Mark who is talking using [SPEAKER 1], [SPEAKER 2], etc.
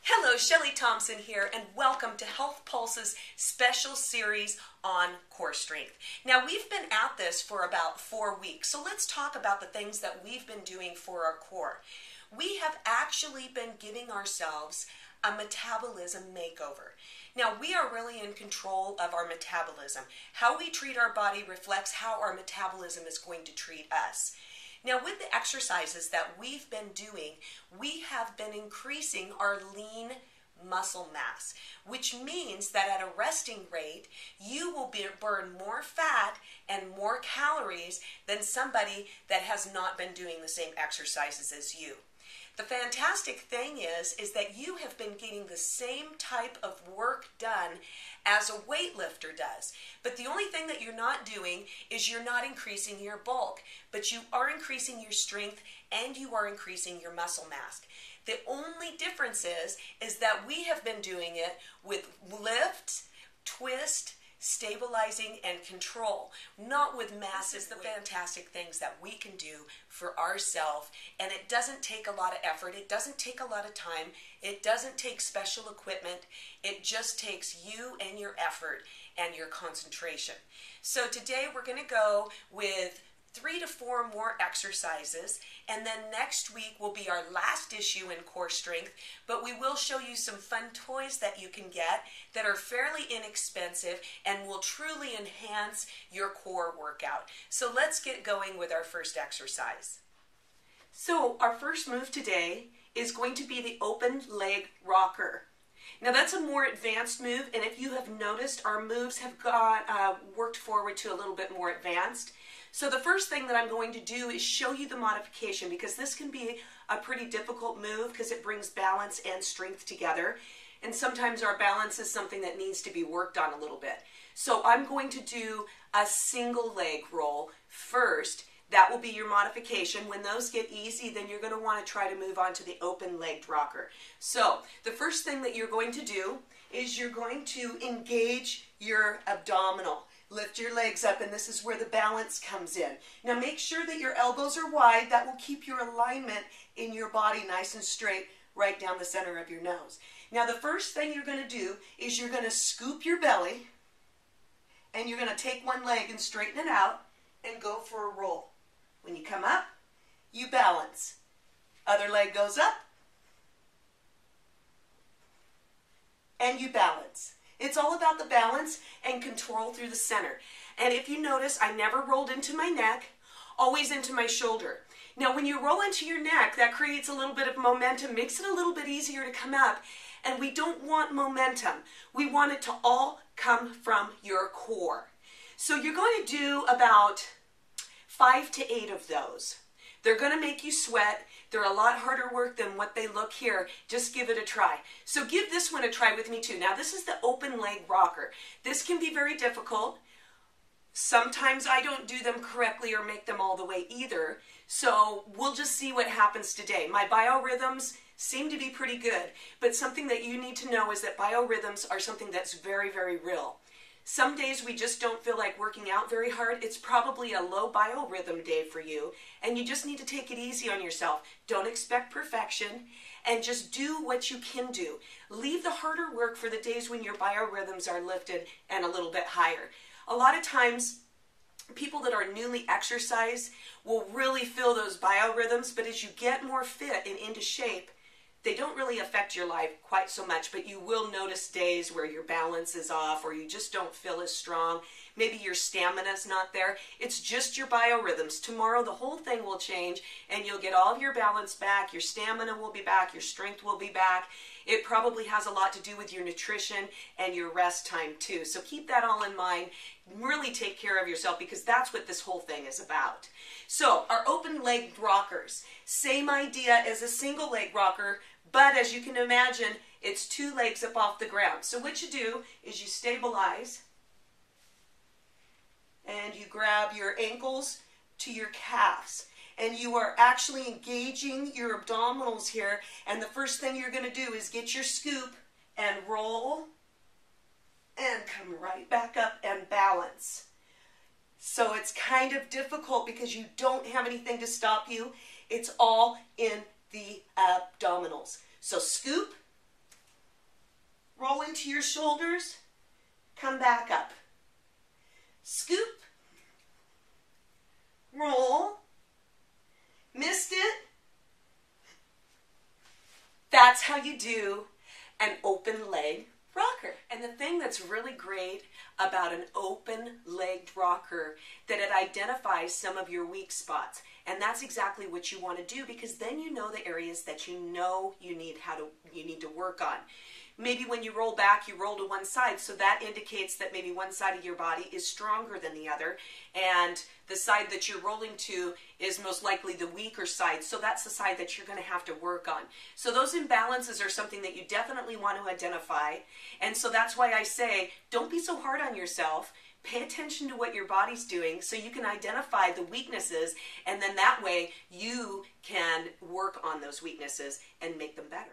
[SPEAKER 1] Hello, Shelley Thompson here, and welcome to Health Pulse's special series on core strength. Now, we've been at this for about 4 weeks, so let's talk about the things that we've been doing for our core. We have actually been giving ourselves a metabolism makeover. Now, we are really in control of our metabolism. How we treat our body reflects how our metabolism is going to treat us. Now, with the exercises that we've been doing, we have been increasing our lean muscle mass, which means that at a resting rate, you will burn more fat and more calories than somebody that has not been doing the same exercises as you. The fantastic thing is that you have been getting the same type of work done as a weightlifter does. But the only thing that you're not doing is you're not increasing your bulk, but you are increasing your strength and you are increasing your muscle mass. The only difference is that we have been doing it with lift, twist, stabilizing, and control, not with massive, the fantastic things that we can do for ourselves. And it doesn't take a lot of effort, it doesn't take a lot of time, it doesn't take special equipment, it just takes you and your effort and your concentration. So today we're going to go with 3 to 4 more exercises, and then next week will be our last issue in core strength, but we will show you some fun toys that you can get that are fairly inexpensive and will truly enhance your core workout. So let's get going with our first exercise. So our first move today is going to be the open leg rocker. Now that's a more advanced move, and if you have noticed, our moves have worked forward to a little bit more advanced. So the first thing that I'm going to do is show you the modification, because this can be a pretty difficult move because it brings balance and strength together. And sometimes our balance is something that needs to be worked on a little bit. So I'm going to do a single leg roll first. That will be your modification. When those get easy, then you're going to want to try to move on to the open legged rocker. So the first thing that you're going to do is you're going to engage your abdominal. Lift your legs up, and this is where the balance comes in. Now make sure that your elbows are wide. That will keep your alignment in your body nice and straight right down the center of your nose. Now the first thing you're going to do is you're going to scoop your belly, and you're going to take one leg and straighten it out and go for a roll. When you come up, you balance. Other leg goes up, and you balance. It's all about the balance and control through the center. And if you notice, I never rolled into my neck, always into my shoulder. Now when you roll into your neck, that creates a little bit of momentum, makes it a little bit easier to come up. And we don't want momentum. We want it to all come from your core. So you're going to do about 5 to 8 of those. They're going to make you sweat. They're a lot harder work than what they look here. Just give it a try. So give this one a try with me too. Now this is the open leg rocker. This can be very difficult. Sometimes I don't do them correctly or make them all the way either. So we'll just see what happens today. My biorhythms seem to be pretty good, but something that you need to know is that biorhythms are something that's very, very real. Some days we just don't feel like working out very hard. It's probably a low biorhythm day for you, and you just need to take it easy on yourself. Don't expect perfection, and just do what you can do. Leave the harder work for the days when your biorhythms are lifted and a little bit higher. A lot of times, people that are newly exercised will really feel those biorhythms, but as you get more fit and into shape, they don't really affect your life quite so much, but you will notice days where your balance is off or you just don't feel as strong. Maybe your stamina's not there. It's just your biorhythms. Tomorrow the whole thing will change and you'll get all of your balance back, your stamina will be back, your strength will be back. It probably has a lot to do with your nutrition and your rest time too. So keep that all in mind. Really take care of yourself, because that's what this whole thing is about. So our open leg rockers, same idea as a single leg rocker, but as you can imagine, it's 2 legs up off the ground. So what you do is you stabilize and you grab your ankles to your calves. And you are actually engaging your abdominals here. And the first thing you're going to do is get your scoop and roll and come right back up and balance. So it's kind of difficult because you don't have anything to stop you. It's all in the abdominals. So scoop into your shoulders, come back up. Scoop, roll, missed it. That's how you do an open leg rocker. And the thing that's really great about an open-legged rocker, that it identifies some of your weak spots. And that's exactly what you want to do, because then you know the areas that you know you need to work on. Maybe when you roll back, you roll to one side, so that indicates that maybe one side of your body is stronger than the other, and the side that you're rolling to is most likely the weaker side, so that's the side that you're going to have to work on. So those imbalances are something that you definitely want to identify, and so that's why I say, don't be so hard on yourself. Pay attention to what your body's doing so you can identify the weaknesses, and then that way you can work on those weaknesses and make them better.